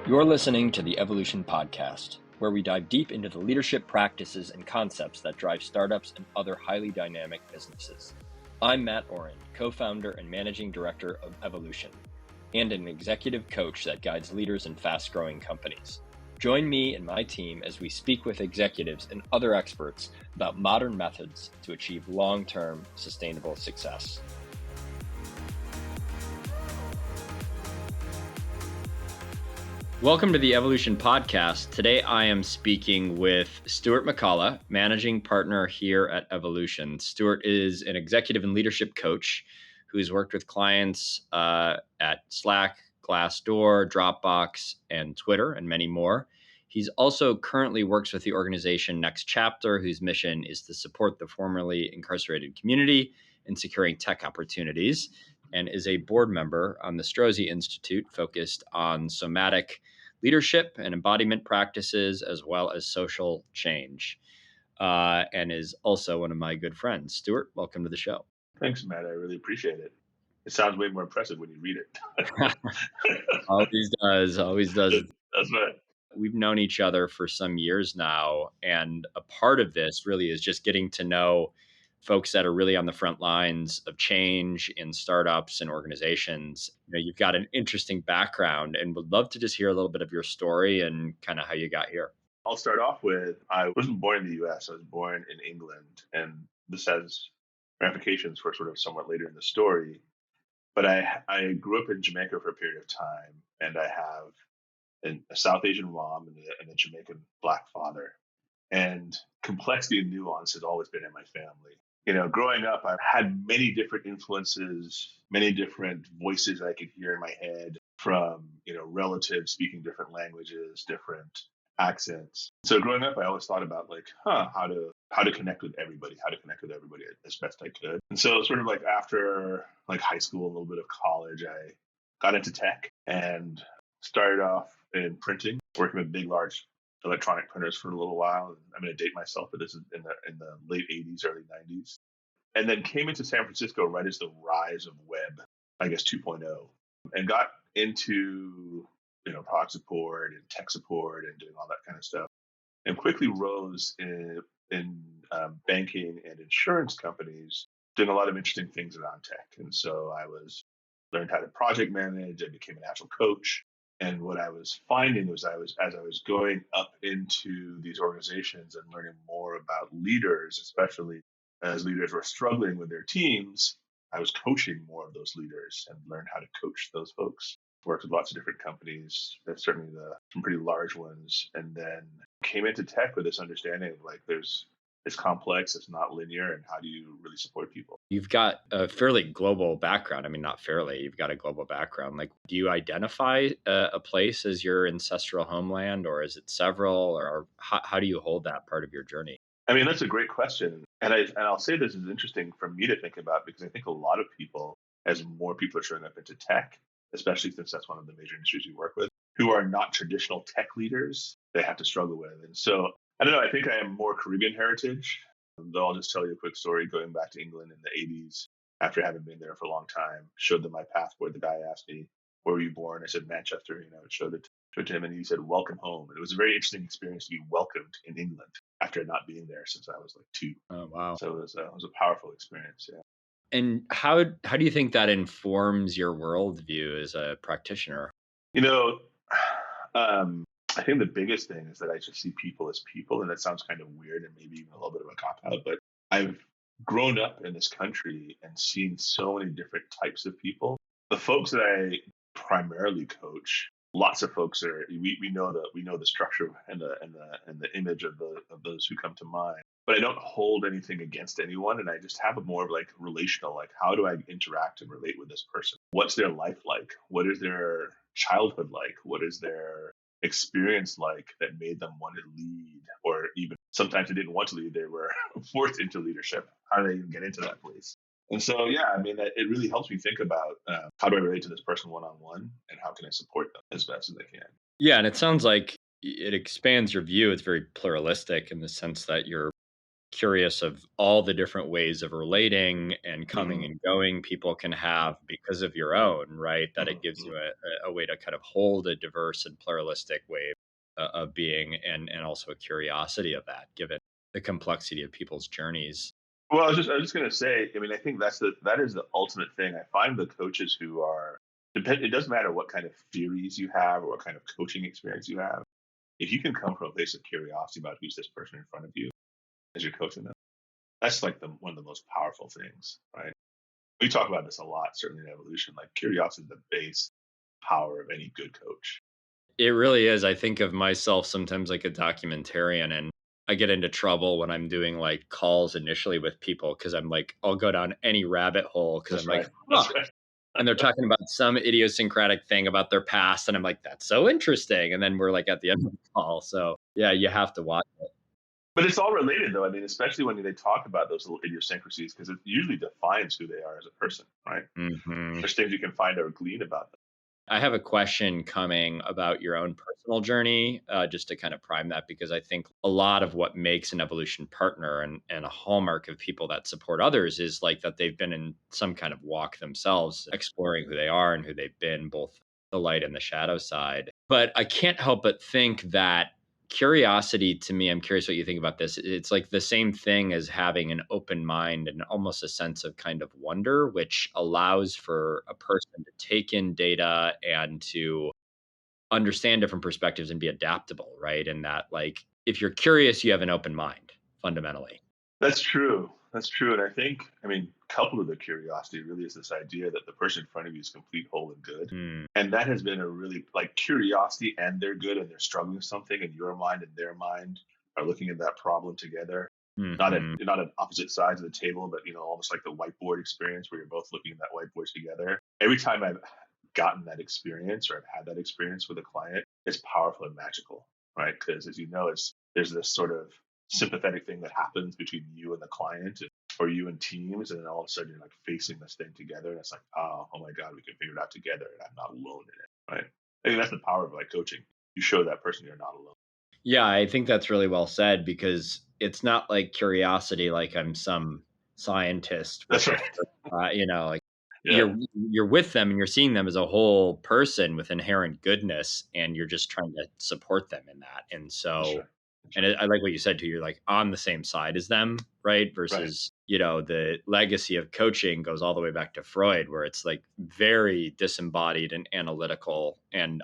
You're listening to the Evolution Podcast, where we dive deep into the leadership practices and concepts that drive startups and other highly dynamic businesses. I'm Matt Auron, co-founder and managing director of Evolution, and an executive coach that guides leaders in fast-growing companies. Join me and my team as we speak with executives and other experts about modern methods to achieve long-term sustainable success. Welcome to the Evolution Podcast. Today I am speaking with Stuart McCalla, managing partner here at Evolution. Stuart is an executive and leadership coach who's worked with clients at Slack, Glassdoor, Dropbox, and Twitter, and many more. He's also currently works with the organization Next Chapter, whose mission is to support the formerly incarcerated community in securing tech opportunities, and is a board member on the Strozzi Institute focused on somatic leadership and embodiment practices, as well as social change, and is also one of my good friends. Stuart, welcome to the show. Thanks, Matt. I really appreciate it. It sounds way more impressive when you read it. Always does. That's right. We've known each other for some years now, and a part of this really is just getting to know folks that are really on the front lines of change in startups and organizations. You've got an interesting background and would love to just hear a little bit of your story and kind of how you got here. I'll start off with, I wasn't born in the US. I was born in England, and this has ramifications for sort of somewhat later in the story. But I grew up in Jamaica for a period of time, and I have a South Asian mom and a Jamaican Black father. And complexity and nuance has always been in my family. Growing up, I've had many different influences, many different voices I could hear in my head from, relatives speaking different languages, different accents. So growing up, I always thought about how to connect with everybody, as best I could. And so sort of like after high school, a little bit of college, I got into tech and started off in printing, working with big, large electronic printers for a little while. I'm going to date myself, but this is in the late 80s, early 90s. And then came into San Francisco right as the rise of web, 2.0, and got into, product support and tech support and doing all that kind of stuff, and quickly rose in banking and insurance companies, doing a lot of interesting things around tech. And so learned how to project manage. I became an agile coach. And what I was finding was as I was going up into these organizations and learning more about leaders, especially as leaders were struggling with their teams, I was coaching more of those leaders and learned how to coach those folks. Worked with lots of different companies, certainly some pretty large ones, and then came into tech with this understanding of it's complex, it's not linear, and how do you really support people? You've got a fairly global background. I mean, not fairly, you've got a global background. Do you identify a place as your ancestral homeland, or is it several, or how do you hold that part of your journey? I mean, that's a great question. And I'll say this is interesting for me to think about, because I think a lot of people, as more people are showing up into tech, especially since that's one of the major industries we work with, who are not traditional tech leaders, they have to struggle with. And so, I don't know, I think I am more Caribbean heritage, though I'll just tell you a quick story. Going back to England in the 80s, after having been there for a long time, showed them my passport. The guy asked me, where were you born? I said, Manchester. Showed it to him, and he said, welcome home. And it was a very interesting experience to be welcomed in England after not being there since I was 2. Oh, wow. So it was a powerful experience, yeah. And how do you think that informs your worldview as a practitioner? I think the biggest thing is that I just see people as people, and that sounds kind of weird and maybe even a little bit of a cop-out, but I've grown up in this country and seen so many different types of people. The folks that I primarily coach, lots of folks we know the structure and the image of those who come to mind. But I don't hold anything against anyone, and I just have a more of relational, how do I interact and relate with this person? What's their life like? What is their childhood like? What is their experience like that made them want to lead? Or even sometimes they didn't want to lead, they were forced into leadership. How do they even get into that place? And so, yeah, I mean, it really helps me think about how do I relate to this person one-on-one, and how can I support them as best as I can? Yeah, and it sounds like it expands your view. It's very pluralistic in the sense that you're curious of all the different ways of relating and coming Hmm. and going people can have because of your own, right? That it gives Hmm. you a way to kind of hold a diverse and pluralistic way of being, and also a curiosity of that, given the complexity of people's journeys. Well, I was just gonna say, I mean, I think that is the ultimate thing. I find the coaches who are it doesn't matter what kind of theories you have or what kind of coaching experience you have. If you can come from a place of curiosity about who's this person in front of you as you're coaching them, that's like one of the most powerful things, right? We talk about this a lot, certainly in evolution. Like curiosity is the base power of any good coach. It really is. I think of myself sometimes like a documentarian, and I get into trouble when I'm doing like calls initially with people because I'm like, I'll go down any rabbit hole because I'm That's like, right. huh. That's right. And they're talking about some idiosyncratic thing about their past. And I'm like, that's so interesting. And then we're like at the end of the call. So yeah, you have to watch it. But it's all related, though. I mean, especially when they talk about those little idiosyncrasies, because it usually defines who they are as a person, right? Hmm. There's things you can find or glean about them. I have a question coming about your own personal journey, just to kind of prime that, because I think a lot of what makes an evolution partner and a hallmark of people that support others is like that they've been in some kind of walk themselves, exploring who they are and who they've been, both the light and the shadow side. But I can't help but think that curiosity to me, I'm curious what you think about this. It's like the same thing as having an open mind and almost a sense of kind of wonder, which allows for a person to take in data and to understand different perspectives and be adaptable, right? And that, like, if you're curious, you have an open mind fundamentally. That's true. That's true. And I think, I mean, coupled with the curiosity really is this idea that the person in front of you is complete, whole, and good. Mm, And that has been a really like curiosity and they're good and they're struggling with something and your mind and their mind are looking at that problem together. hmm. Not at opposite sides of the table, but almost like the whiteboard experience where you're both looking at that whiteboard together. Every time I've gotten that experience or I've had that experience with a client, it's powerful and magical, right? Because as you know, there's this sort of sympathetic thing that happens between you and the client or you and teams, and then all of a sudden you're like facing this thing together, and it's like, oh my god, we can figure it out together, and I'm not alone in it, right? I think that's the power of like coaching. You show that person you're not alone. Yeah, I think that's really well said, because it's not like curiosity, like I'm some scientist That's with a, right. like Yeah, you're with them and you're seeing them as a whole person with inherent goodness, and you're just trying to support them in that. And that's so, right. That's and right. I like what you said too. You're like on the same side as them, right? Right. Versus, the legacy of coaching goes all the way back to Freud, where it's like very disembodied and analytical, and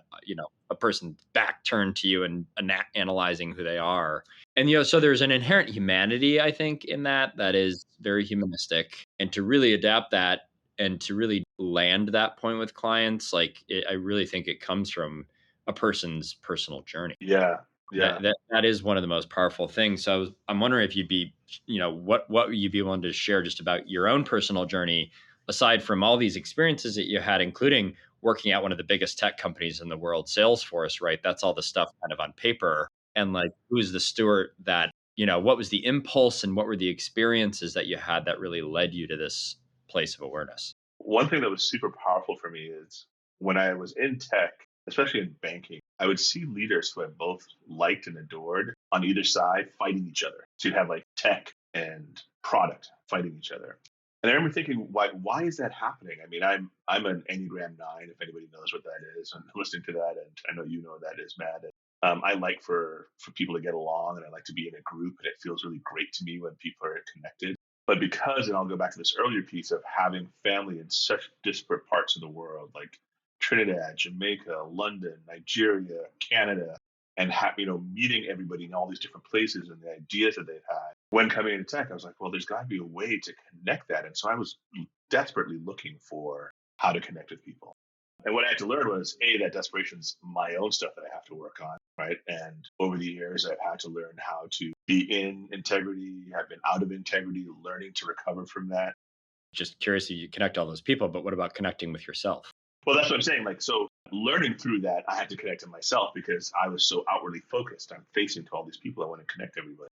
a person back turned to you and analyzing who they are. And so there's an inherent humanity, I think, in that is very humanistic. And to really adapt that and to really land that point with clients, I really think it comes from a person's personal journey. Yeah. Yeah. That is one of the most powerful things. So I'm wondering if you'd be, what would you be willing to share just about your own personal journey, aside from all these experiences that you had, including working at one of the biggest tech companies in the world, Salesforce, right? That's all the stuff kind of on paper. And like, who's the Stuart that, what was the impulse and what were the experiences that you had that really led you to this place of awareness? One thing that was super powerful for me is when I was in tech, especially in banking, I would see leaders who I both liked and adored on either side fighting each other. So you'd have like tech and product fighting each other. And I remember thinking, why is that happening? I mean, I'm an Enneagram 9, if anybody knows what that is, and listening to that, and I know you know what that is, Matt. I like for people to get along, and I like to be in a group, and it feels really great to me when people are connected. But because, and I'll go back to this earlier piece of having family in such disparate parts of the world, like Trinidad, Jamaica, London, Nigeria, Canada, and meeting everybody in all these different places and the ideas that they've had. When coming into tech, I was like, well, there's got to be a way to connect that. And so I was desperately looking for how to connect with people. And what I had to learn was that desperation's my own stuff that I have to work on, right? And over the years, I've had to learn how to be in integrity, have been out of integrity, learning to recover from that. Just curious if you connect all those people, but what about connecting with yourself? Well, that's what I'm saying. Like, so learning through that, I had to connect to myself because I was so outwardly focused. I'm facing to all these people. I want to connect everybody.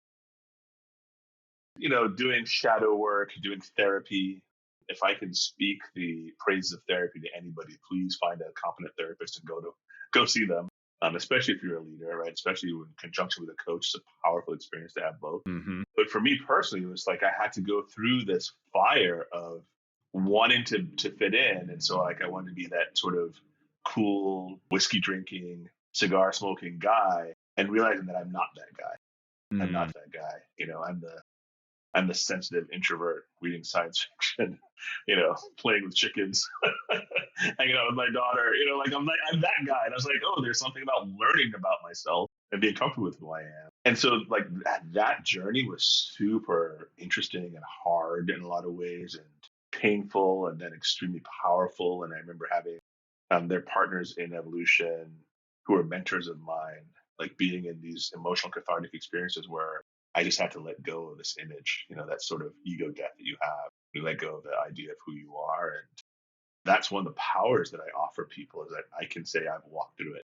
Doing shadow work, doing therapy. If I can speak the praises of therapy to anybody, please find a competent therapist and go see them. especially if you're a leader, right? Especially in conjunction with a coach, it's a powerful experience to have both. Hmm. But for me personally, it was like I had to go through this fire of wanting to fit in. And so like I wanted to be that sort of cool whiskey drinking, cigar smoking guy and realizing that I'm not that guy. I'm not that guy. I'm the sensitive introvert reading science fiction, playing with chickens, hanging out with my daughter, I'm that guy. And I was like, oh, there's something about learning about myself and being comfortable with who I am. And so like that journey was super interesting and hard in a lot of ways and painful and then extremely powerful. And I remember having their partners in evolution who were mentors of mine, like being in these emotional cathartic experiences where I just had to let go of this image, that sort of ego death that you have. You let go of the idea of who you are. And that's one of the powers that I offer people is that I can say I've walked through it.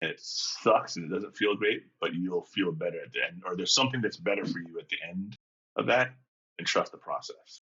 And it sucks and it doesn't feel great, but you'll feel better at the end. Or there's something that's better for you at the end of that, and trust the process.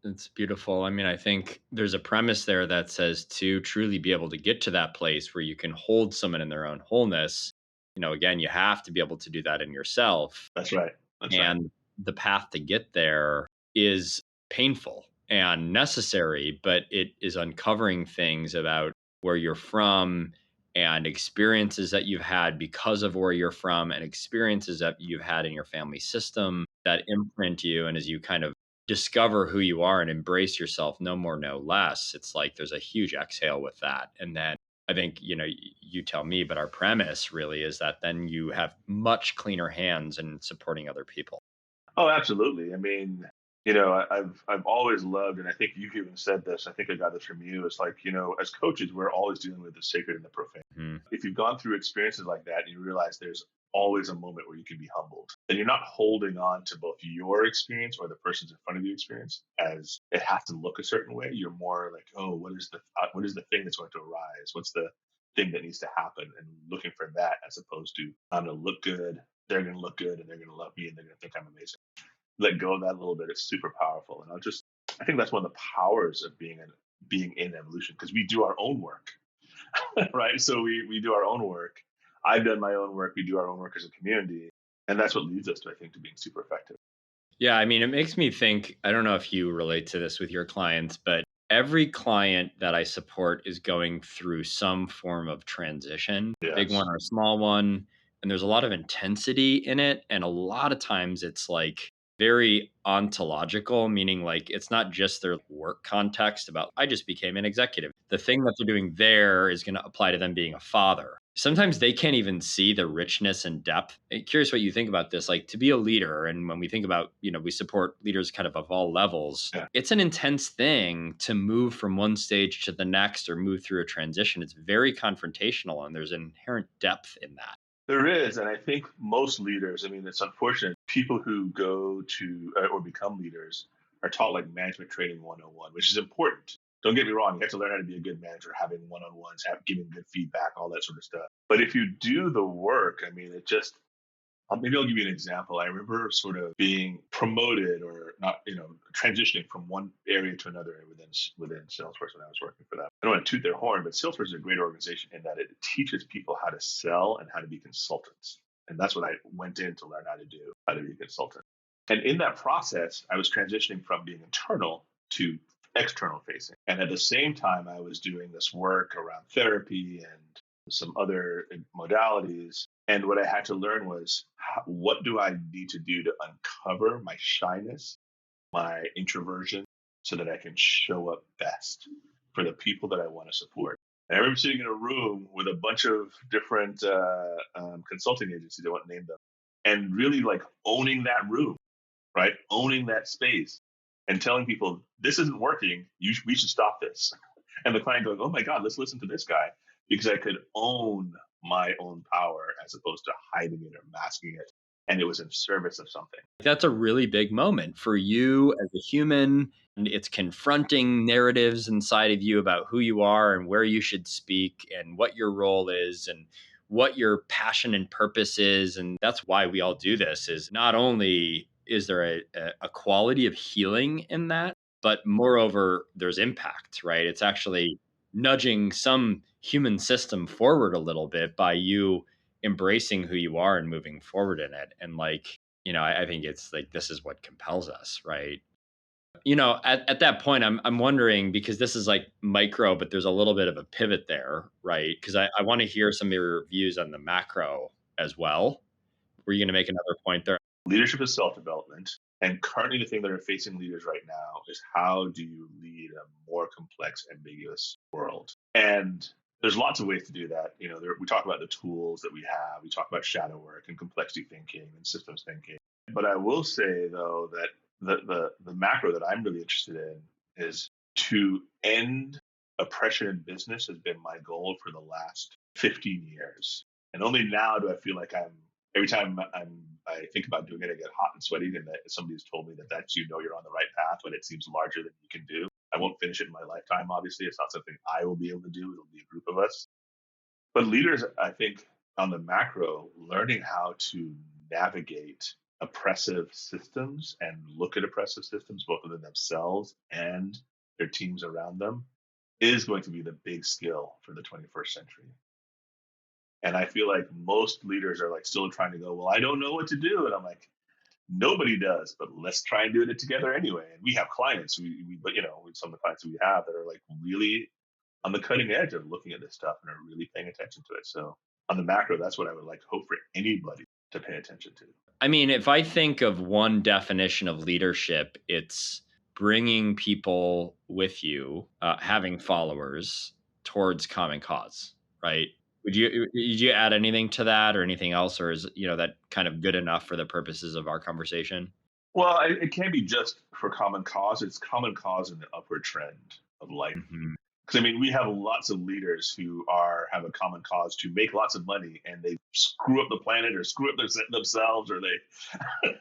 It's beautiful. I mean, I think there's a premise there that says to truly be able to get to that place where you can hold someone in their own wholeness, again, you have to be able to do that in yourself. That's right. That's right. And the path to get there is painful and necessary, but it is uncovering things about where you're from and experiences that you've had because of where you're from and experiences that you've had in your family system that imprint you. And as you kind of discover who you are and embrace yourself, no more, no less, it's like there's a huge exhale with that. And then I think, you tell me, but our premise really is that then you have much cleaner hands in supporting other people. Oh, absolutely. I mean, I've always loved, and I think you've even said this. I think I got this from you. It's like, as coaches, we're always dealing with the sacred and the profane. Mhm. If you've gone through experiences like that, and you realize there's always a moment where you can be humbled, and you're not holding on to both your experience or the person's in front of you experience as it has to look a certain way. You're more like, oh, what is the thing that's going to arise? What's the thing that needs to happen? And looking for that as opposed to I'm going to look good, they're going to look good, and they're going to love me, and they're going to think I'm amazing. Let go of that a little bit. It's super powerful. And I think that's one of the powers of being in evolution because we do our own work, right? So we do our own work. I've done my own work. We do our own work as a community. And that's what leads us to, I think, to being super effective. Yeah, I mean, it makes me think, I don't know if you relate to this with your clients, but every client that I support is going through some form of transition, big Yes. one or a small one. And there's a lot of intensity in it. And a lot of times it's like very ontological, meaning like it's not just their work context about, I just became an executive. The thing that they're doing there is going to apply to them being a father. Sometimes they can't even see the richness and depth. I'm curious what you think about this. Like to be a leader, and when we think about, we support leaders kind of all levels, Yeah. it's an intense thing to move from one stage to the next or move through a transition. It's very confrontational, and there's inherent depth in that. There is. And I think most leaders, I mean, it's unfortunate, people who go to or become leaders are taught like management training 101, which is important. Don't get me wrong, you have to learn how to be a good manager, having one on ones, giving good feedback, all that sort of stuff. But if you do the work, I mean, it just maybe I'll give you an example. I remember sort of being promoted or not, transitioning from one area to another within Salesforce when I was working for them. I don't want to toot their horn, but Salesforce is a great organization in that it teaches people how to sell and how to be consultants. And that's what I went in to learn how to do, how to be a consultant. And in that process, I was transitioning from being internal to external facing. And at the same time, I was doing this work around therapy and some other modalities. And what I had to learn was what do I need to do to uncover my shyness, my introversion, so that I can show up best for the people that I want to support. And I remember sitting in a room with a bunch of different consulting agencies, I won't name them, and really like owning that room, right? Owning that space and telling people, this isn't working. We should stop this. And the client goes, oh my God, let's listen to this guy because I could own my own power as opposed to hiding it or masking it. And it was in service of something. That's a really big moment for you as a human. And it's confronting narratives inside of you about who you are and where you should speak and what your role is and what your passion and purpose is. And that's why we all do this is not only is there a quality of healing in that, but moreover, there's impact, right? It's actually nudging some human system forward a little bit by you embracing who you are and moving forward in it. And like, I think it's like, this is what compels us, right? At that point, I'm wondering, because this is like micro, but there's a little bit of a pivot there, right? Because I want to hear some of your views on the macro as well. Were you going to make another point there? Leadership is self-development. And currently the thing that are facing leaders right now is how do you lead a more complex, ambiguous world? And there's lots of ways to do that. We talk about the tools that we have. We talk about shadow work and complexity thinking and systems thinking. But I will say, though, that the macro that I'm really interested in is to end oppression in business has been my goal for the last 15 years. And only now do I feel like every time I think about doing it, I get hot and sweaty, and that somebody's told me that you're on the right path when it seems larger than you can do. I won't finish it in my lifetime, obviously. It's not something I will be able to do. It'll be a group of us. But leaders, I think, on the macro, learning how to navigate oppressive systems and look at oppressive systems, both within themselves and their teams around them, is going to be the big skill for the 21st century. And I feel like most leaders are like still trying to go, well, I don't know what to do. And I'm like, nobody does, but let's try and do it together anyway. And we have clients, but some of the clients that we have that are like really on the cutting edge of looking at this stuff and are really paying attention to it. So on the macro, that's what I would like hope for anybody to pay attention to. I mean, if I think of one definition of leadership, it's bringing people with you, having followers towards common cause, right? Did you add anything to that or anything else, or is that kind of good enough for the purposes of our conversation? Well, it can't be just for common cause. It's common cause in the upward trend of life. Mhm. Because we have lots of leaders who have a common cause to make lots of money, and they screw up the planet or screw up themselves, or they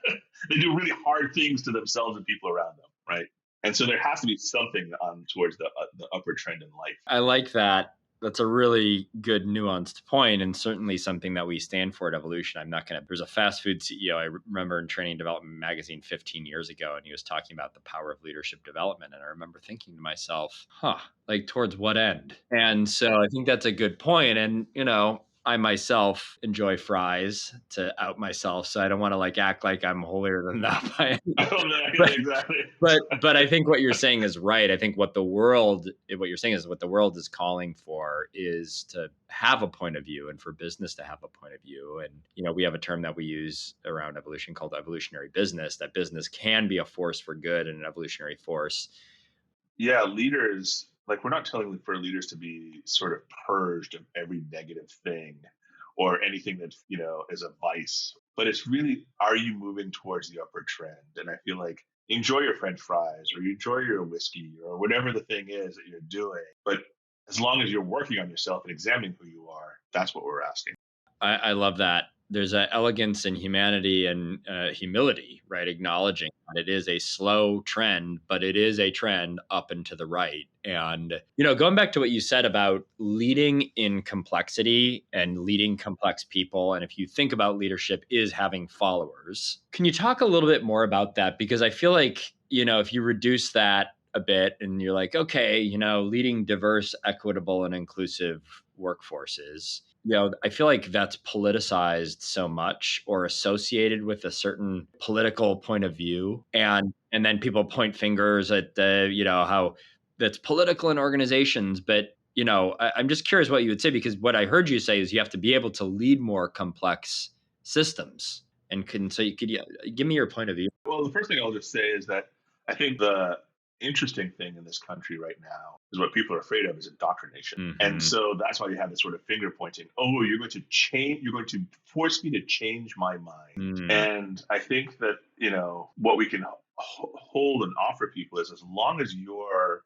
they do really hard things to themselves and people around them, right? And so there has to be something towards the upward trend in life. I like that. That's a really good nuanced point, and certainly something that we stand for at Evolution. I'm not going to. There's a fast food CEO I remember in Training Development magazine 15 years ago, and he was talking about the power of leadership development. And I remember thinking to myself, like towards what end? And so I think that's a good point. And, I myself enjoy fries to out myself, so I don't want to like act like I'm holier than thou by any. But Exactly. but I think what you're saying is right. I think what you're saying is what the world is calling for is to have a point of view and for business to have a point of view. And, we have a term that we use around evolution called evolutionary business, that business can be a force for good and an evolutionary force. Yeah, leaders, like we're not telling for leaders to be sort of purged of every negative thing or anything that, is a vice, but it's really, are you moving towards the upward trend? And I feel like enjoy your French fries or you enjoy your whiskey or whatever the thing is that you're doing. But as long as you're working on yourself and examining who you are, that's what we're asking. I love that. There's an elegance in humanity and humility, right? Acknowledging that it is a slow trend, but it is a trend up and to the right. And, going back to what you said about leading in complexity and leading complex people. And if you think about leadership is having followers, can you talk a little bit more about that? Because I feel like, if you reduce that a bit and you're like, okay, leading diverse, equitable, and inclusive workforces, I feel like that's politicized so much or associated with a certain political point of view. And then people point fingers at how that's political in organizations. But, I'm just curious what you would say, because what I heard you say is you have to be able to lead more complex systems. So you could give me your point of view. Well, the first thing I'll just say is that I think the interesting thing in this country right now is what people are afraid of is indoctrination. And Mm-hmm. so that's why you have this sort of finger pointing. Oh, you're going to change, you're going to force me to change my mind. Mm. And I think that, what we can hold and offer people is as long as you're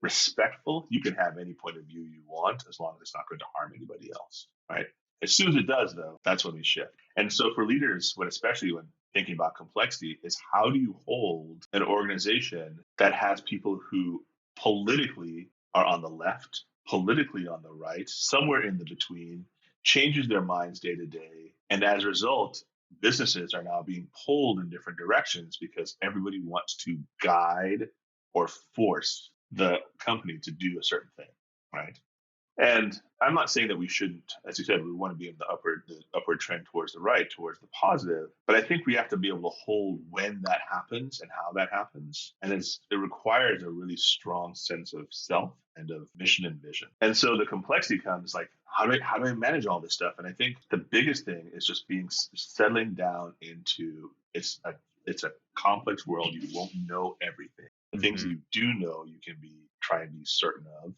respectful, you can have any point of view you want as long as it's not going to harm anybody else, right? As soon as it does, though, that's when we shift. And so for leaders, especially when thinking about complexity, is how do you hold an organization that has people who politically are on the left, politically on the right, somewhere in the between, changes their minds day to day, and as a result, businesses are now being pulled in different directions because everybody wants to guide or force the company to do a certain thing, right? And I'm not saying that we shouldn't, as you said, we want to be in the upward trend towards the right, towards the positive. But I think we have to be able to hold when that happens and how that happens. And it requires a really strong sense of self and of mission and vision. And so the complexity comes like, how do I manage all this stuff? And I think the biggest thing is just settling down into it's a complex world. You won't know everything. The things that you do know, you can try and be certain of,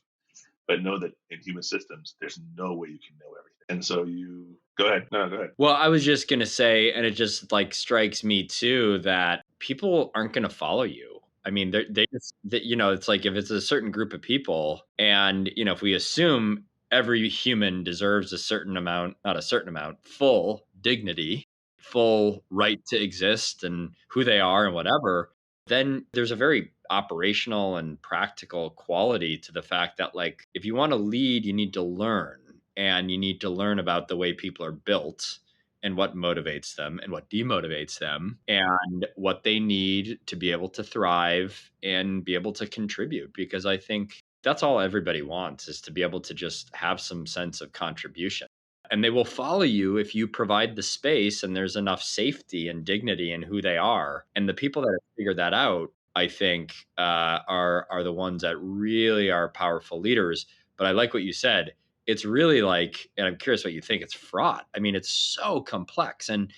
but know that in human systems, there's no way you can know everything. And so you go ahead. No, go ahead. Well, I was just going to say, and it just like strikes me too, that people aren't going to follow you. I mean, they just, it's like if it's a certain group of people and, if we assume every human deserves a certain amount, not a certain amount, full dignity, full right to exist and who they are and whatever, then there's a very operational and practical quality to the fact that, like, if you want to lead, you need to learn, and you need to learn about the way people are built and what motivates them and what demotivates them and what they need to be able to thrive and be able to contribute. Because I think that's all everybody wants, is to be able to just have some sense of contribution. And they will follow you if you provide the space and there's enough safety and dignity in who they are. And the people that have figured that out, I think, are the ones that really are powerful leaders. But I like what you said. It's really like, and I'm curious what you think, it's fraught. I mean, it's so complex, and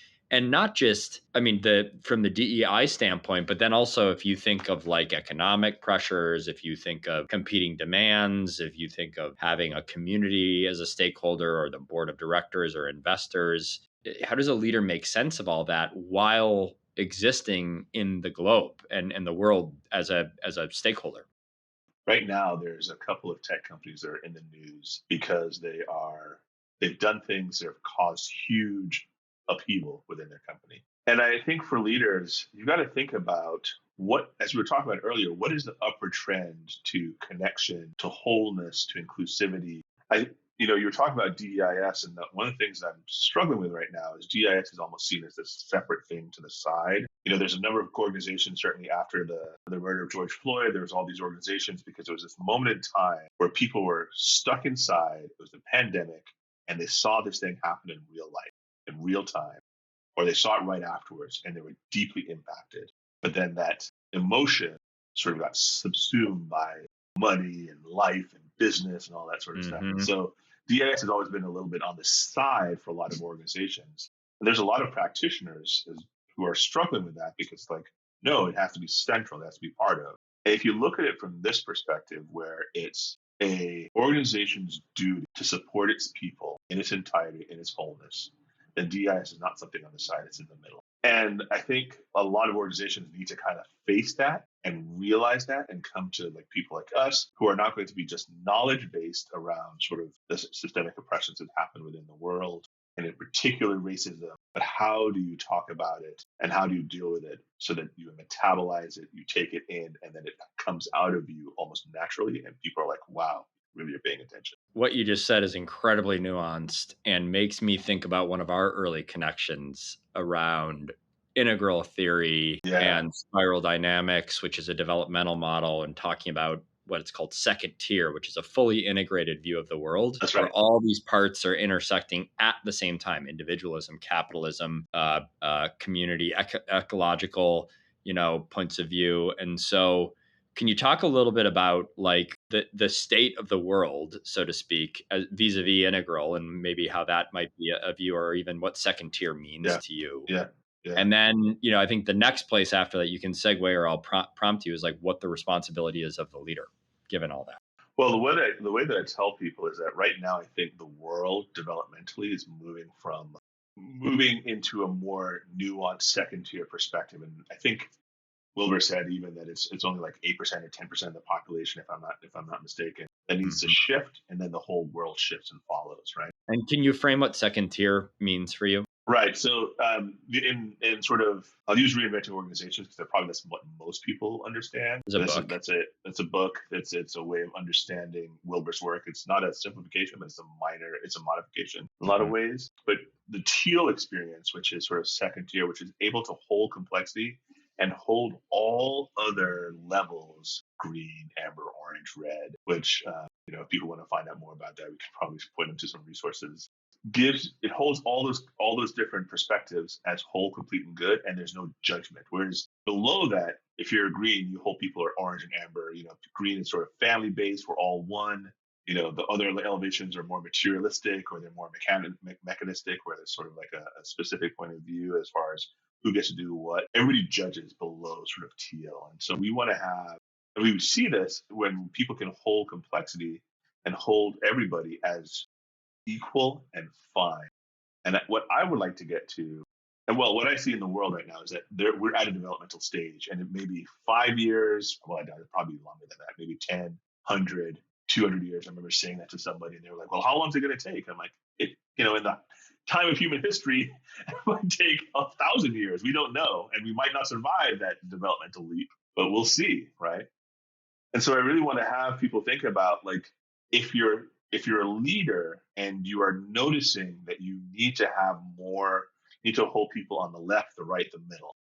not just, I mean, from the DEI standpoint, but then also if you think of like economic pressures, if you think of competing demands, if you think of having a community as a stakeholder or the board of directors or investors, how does a leader make sense of all that while existing in the globe and the world as a stakeholder? Right now, there's a couple of tech companies that are in the news because they've done things that have caused huge upheaval within their company. And I think for leaders, you've got to think about as we were talking about earlier, what is the upward trend to connection, to wholeness, to inclusivity? You were talking about DEIS, and one of the things that I'm struggling with right now is DEIS is almost seen as this separate thing to the side. There's a number of organizations, certainly after the murder of George Floyd, there was all these organizations because it was this moment in time where people were stuck inside. It was the pandemic, and they saw this thing happen in real life, in real time, or they saw it right afterwards, and they were deeply impacted. But then that emotion sort of got subsumed by money and life and business and all that sort of stuff. And so DIS has always been a little bit on the side for a lot of organizations. And there's a lot of practitioners who are struggling with that because, like, no, it has to be central, it has to be part of. And if you look at it from this perspective, where it's a organization's duty to support its people in its entirety, in its wholeness, then DIS is not something on the side, it's in the middle. And I think a lot of organizations need to kind of face that and realize that and come to like people like us who are not going to be just knowledge based around sort of the systemic oppressions that happen within the world, and in particular racism, but how do you talk about it and how do you deal with it so that you metabolize it, you take it in, and then it comes out of you almost naturally, and people are like, wow, really are paying attention. What you just said is incredibly nuanced and makes me think about one of our early connections around integral theory and spiral dynamics, which is a developmental model, and talking about what it's called second tier, which is a fully integrated view of the world. That's right. Where all these parts are intersecting at the same time: individualism, capitalism, community, ecological, points of view. And so can you talk a little bit about like the state of the world, so to speak, vis-a-vis integral, and maybe how that might be a view, or even what second tier means to you? Yeah. And then, I think the next place after that you can segue, or I'll prompt you, is like what the responsibility is of the leader, given all that. Well, the way that I tell people is that right now I think the world developmentally is moving into a more nuanced second tier perspective, and I think Wilbur said even that it's only like 8% or 10% of the population, if I'm not mistaken, that needs to shift, and then the whole world shifts and follows, right? And can you frame what second tier means for you? Right. So in sort of, I'll use reinventing organizations because that's what most people understand. That's a book. It's a way of understanding Wilbur's work. It's not a simplification, but it's a modification in a lot of ways. But the teal experience, which is sort of second tier, which is able to hold complexity and hold all other levels green, amber, orange, red, which, if people want to find out more about that, we can probably point them to some resources. It holds all those different perspectives as whole, complete, and good, and there's no judgment. Whereas below that, if you're green, you hold people are orange and amber. Green is sort of family based, we're all one. The other elevations are more materialistic, or they're more mechanistic, where there's sort of like a specific point of view as far as who gets to do what. Everybody judges below sort of TL. And so we want to have, and we see this when people can hold complexity and hold everybody as equal and fine. And what I would like to get to, and well, what I see in the world right now is that we're at a developmental stage, and it may be 5 years. Well, I doubt it, probably longer than that, maybe 10, 100, 200 years. I remember saying that to somebody, and they were like, "Well, how long is it going to take?" I'm like, in the time of human history, it might take 1,000 years. We don't know, and we might not survive that developmental leap, but we'll see, right? And so I really want to have people think about, like, if you're a leader and you are noticing that you need to hold people on the left, the right, the middle.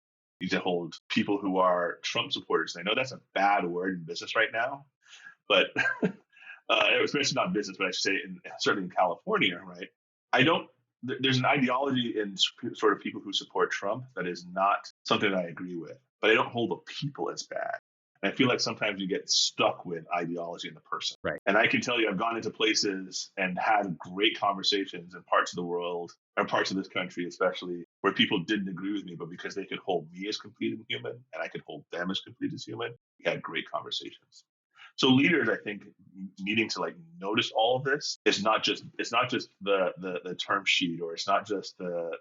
You need to hold people who are Trump supporters. And I know that's a bad word in business right now, but especially not business, but I should say certainly in California, right? There's an ideology in sort of people who support Trump that is not something that I agree with, but I don't hold the people as bad. And I feel like sometimes you get stuck with ideology in the person. Right. And I can tell you, I've gone into places and had great conversations in parts of the world, or parts of this country especially, where people didn't agree with me, but because they could hold me as complete and human, and I could hold them as complete as human, we had great conversations. So leaders, I think, needing to notice all of this, it's not just the term sheet, or it's not just the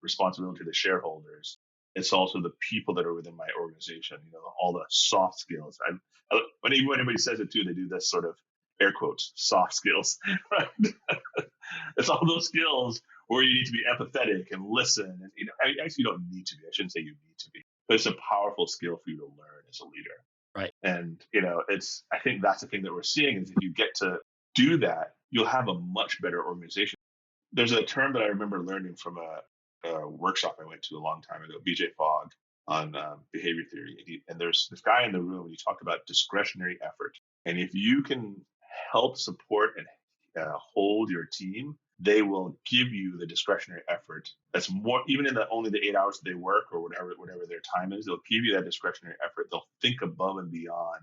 responsibility of the shareholders. It's also the people that are within my organization. All the soft skills. When anybody says it too, they do this sort of air quotes, soft skills. Right? It's all those skills where you need to be empathetic and listen. And actually, you don't need to be. I shouldn't say you need to be, but it's a powerful skill for you to learn as a leader. Right. And, I think that's the thing that we're seeing is if you get to do that, you'll have a much better organization. There's a term that I remember learning from a workshop I went to a long time ago, BJ Fogg, on behavior theory. And there's this guy in the room, and he talked about discretionary effort. And if you can help support and hold your team, they will give you the discretionary effort. That's more, even in only the 8 hours that they work, or whatever their time is, they'll give you that discretionary effort. They'll think above and beyond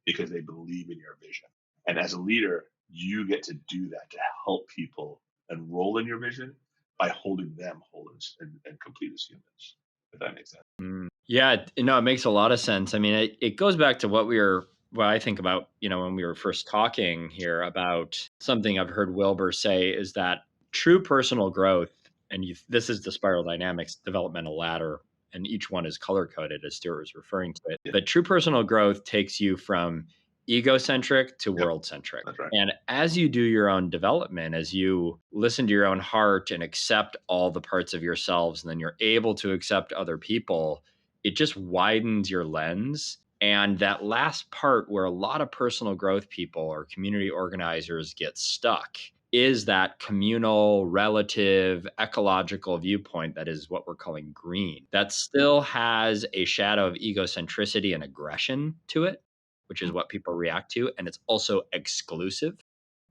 because they believe in your vision. And as a leader, you get to do that, to help people enroll in your vision by holding them whole and complete as humans, if that makes sense. Yeah, no, it makes a lot of sense. I mean, it goes back to what I think about, when we were first talking here about something I've heard Wilbur say is that true personal growth, and this is the spiral dynamics developmental ladder, and each one is color coded as Stuart was referring to it. Yeah. But true personal growth takes you from egocentric to world centric. That's right. And as you do your own development, as you listen to your own heart and accept all the parts of yourselves, and then you're able to accept other people, it just widens your lens. And that last part where a lot of personal growth people or community organizers get stuck is that communal, relative, ecological viewpoint that is what we're calling green, that still has a shadow of egocentricity and aggression to it, which is what people react to. And it's also exclusive.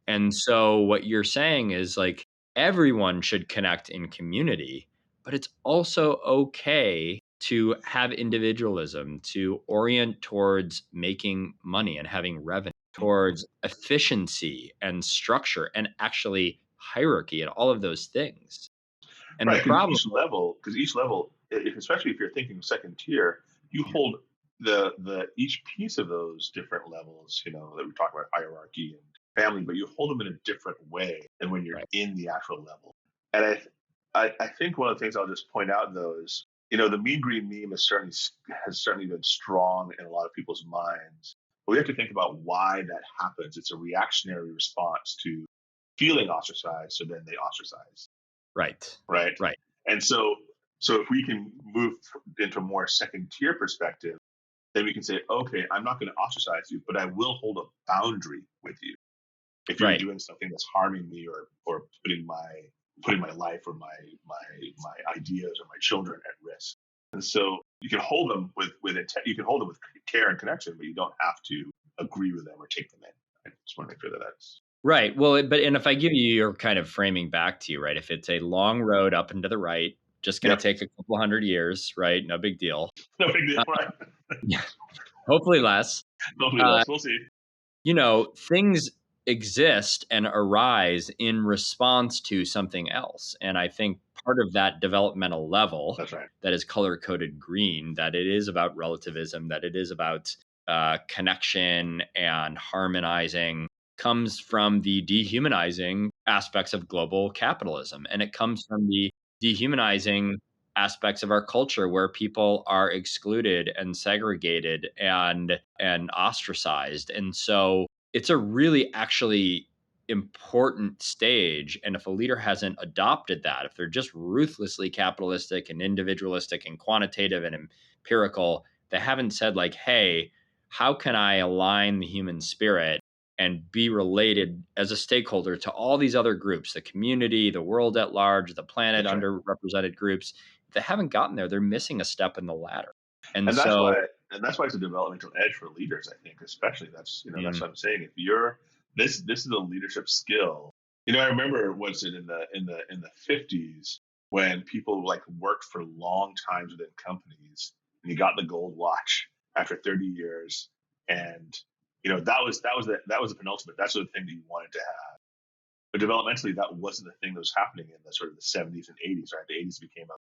And so what you're saying is everyone should connect in community, but it's also okay to have individualism, to orient towards making money and having revenue, towards efficiency and structure and actually hierarchy and all of those things. And right, the problem, because each level, especially if you're thinking second tier, you hold each piece of those different levels, that we talk about hierarchy and family, but you hold them in a different way than when you're in the actual level. And I think one of the things I'll just point out, though, is the mean green meme has certainly been strong in a lot of people's minds. But we have to think about why that happens. It's a reactionary response to feeling ostracized, so then they ostracize. Right. And so if we can move into a more second tier perspective, then we can say, okay, I'm not going to ostracize you, but I will hold a boundary with you. If you're doing something that's harming me or putting my life or my ideas or my children at risk. And so you can hold them with intent, you can hold them with care and connection, but you don't have to agree with them or take them in. I just want to make sure that that's Right. Well, and if I give you your kind of framing back to you, right? If it's a long road up and to the right, just going to yep, take a couple hundred years, right? No big deal. no big deal, Uh, right? hopefully less. Hopefully Uh, less. We'll see. things exist and arise in response to something else. And I think part of that developmental level That's right. that is color coded green, that it is about relativism, that it is about connection and harmonizing, comes from the dehumanizing aspects of global capitalism. And it comes from the dehumanizing aspects of our culture where people are excluded and segregated and ostracized. And so it's a really actually important stage. And if a leader hasn't adopted that, if they're just ruthlessly capitalistic and individualistic and quantitative and empirical, they haven't said, like, hey, how can I align the human spirit and be related as a stakeholder to all these other groups, the community, the world at large, the planet, That's right. underrepresented groups? If they haven't gotten there, they're missing a step in the ladder. And And that's so, why it's a developmental edge for leaders, I think, especially that's mm, what I'm saying. If you're this is a leadership skill. I remember what's it in the 50s when people like worked for long times within companies and you got the gold watch after 30 years, and that was the penultimate. That's the thing that you wanted to have. But developmentally, that wasn't the thing that was happening in the sort of the 70s and 80s, right? The 80s became a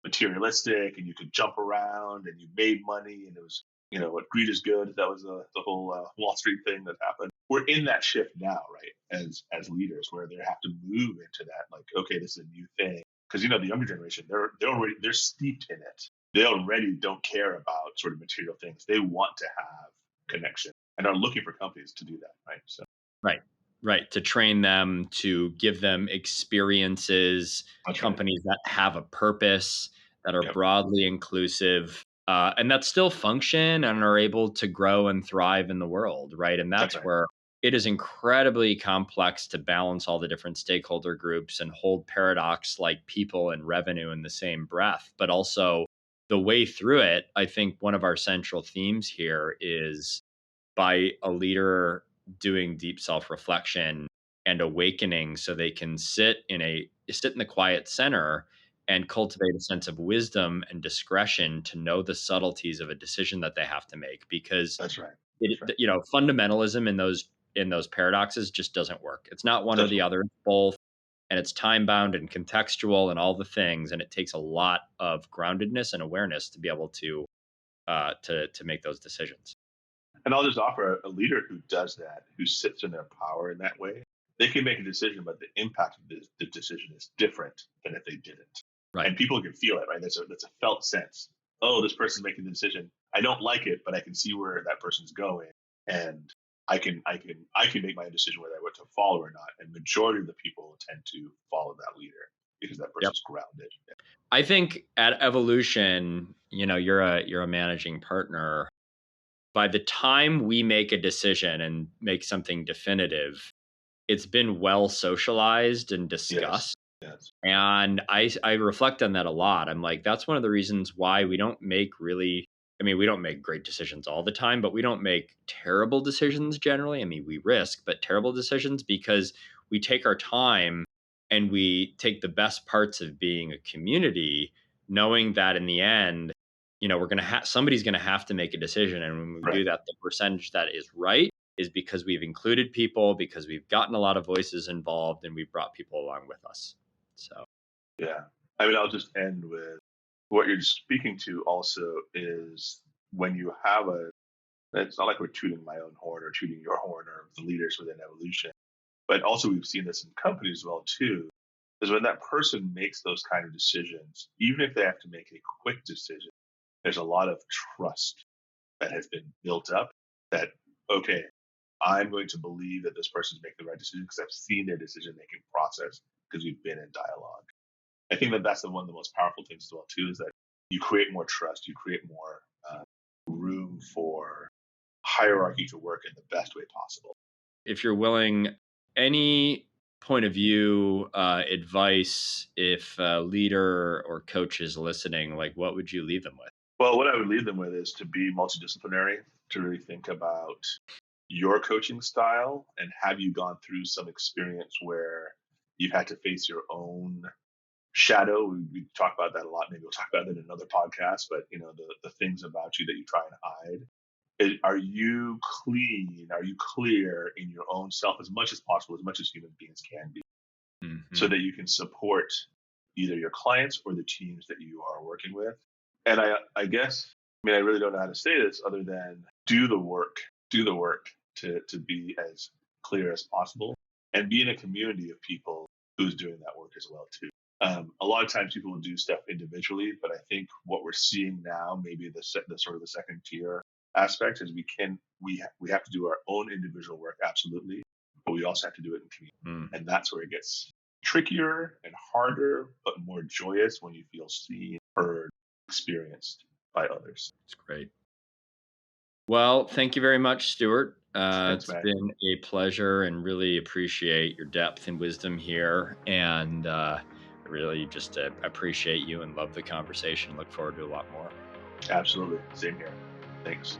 materialistic and you could jump around and you made money and it was, what greed is good. That was the whole Wall Street thing that happened. We're in that shift now, right? As leaders, where they have to move into that, like, okay, this is a new thing. Because the younger generation, they're steeped in it. They already don't care about sort of material things. They want to have connection and are looking for companies to do that, right? So right, right. To train them, to give them experiences, that's right. companies that have a purpose, that are Yep, broadly inclusive, and that still function and are able to grow and thrive in the world, right? And that's that's right. where it is incredibly complex to balance all the different stakeholder groups and hold paradox like people and revenue in the same breath. But also, the way through it, I think one of our central themes here is by a leader doing deep self-reflection and awakening so they can sit in the quiet center and cultivate a sense of wisdom and discretion to know the subtleties of a decision that they have to make, because That's right. That's right. fundamentalism in those paradoxes just doesn't work. It's not one or Doesn't the work. other, it's both. And it's time bound and contextual and all the things, and it takes a lot of groundedness and awareness to be able to make those decisions. And I'll just offer a leader who does that, who sits in their power in that way. They can make a decision, but the impact of the decision is different than if they didn't. Right. And people can feel it, right? That's a felt sense. Oh, this person's making the decision. I don't like it, but I can see where that person's going, and I can make my own decision whether I want to follow or not. And majority of the people tend to follow that leader because that Yep. person's grounded. I think at Evolution, you're a managing partner. By the time we make a decision and make something definitive, it's been well socialized and Yes. discussed. Yes. And I reflect on that a lot. I'm like, that's one of the reasons why we don't make really, I mean, we don't make great decisions all the time, but we don't make terrible decisions generally. I mean, we risk, but terrible decisions, because we take our time and we take the best parts of being a community, knowing that in the end, we're going to have somebody's going to have to make a decision. And when we do Right. that, the percentage that is right is because we've included people, because we've gotten a lot of voices involved, and we've brought people along with us. So, Yeah. I mean, I'll just end with what you're speaking to also is when you have it's not like we're tooting my own horn or tooting your horn or the leaders within evolution, but also we've seen this in companies as well too, is when that person makes those kind of decisions, even if they have to make a quick decision, there's a lot of trust that has been built up that, okay, I'm going to believe that this person's making the right decision because I've seen their decision making process because we've been in dialogue. I think that that's one of the most powerful things as well too, is that you create more trust, you create more room for hierarchy to work in the best way possible. if you're willing, any point of view, advice, if a leader or coach is listening, like, what would you leave them with? Well, what I would lead them with is to be multidisciplinary, to really think about your coaching style and have you gone through some experience where you've had to face your own shadow. We talk about that a lot. Maybe we'll talk about that in another podcast, but the things about you that you try and hide. Are you clean? Are you clear in your own self as much as possible, as much as human beings can be, so that you can support either your clients or the teams that you are working with? And I guess, I really don't know how to say this other than do the work to be as clear as possible and be in a community of people who's doing that work as well too. A lot of times people will do stuff individually, but I think what we're seeing now, maybe the sort of the second tier aspect, is we have to do our own individual work, absolutely, but we also have to do it in community, and that's where it gets trickier and harder, but more joyous when you feel seen, heard, experienced by others. It's great. Well, thank you very much, Stuart. Thanks, It's man. been a pleasure and really appreciate your depth and wisdom here. And really just appreciate you and love the conversation. Look forward to a lot more. Absolutely. Same here. Thanks.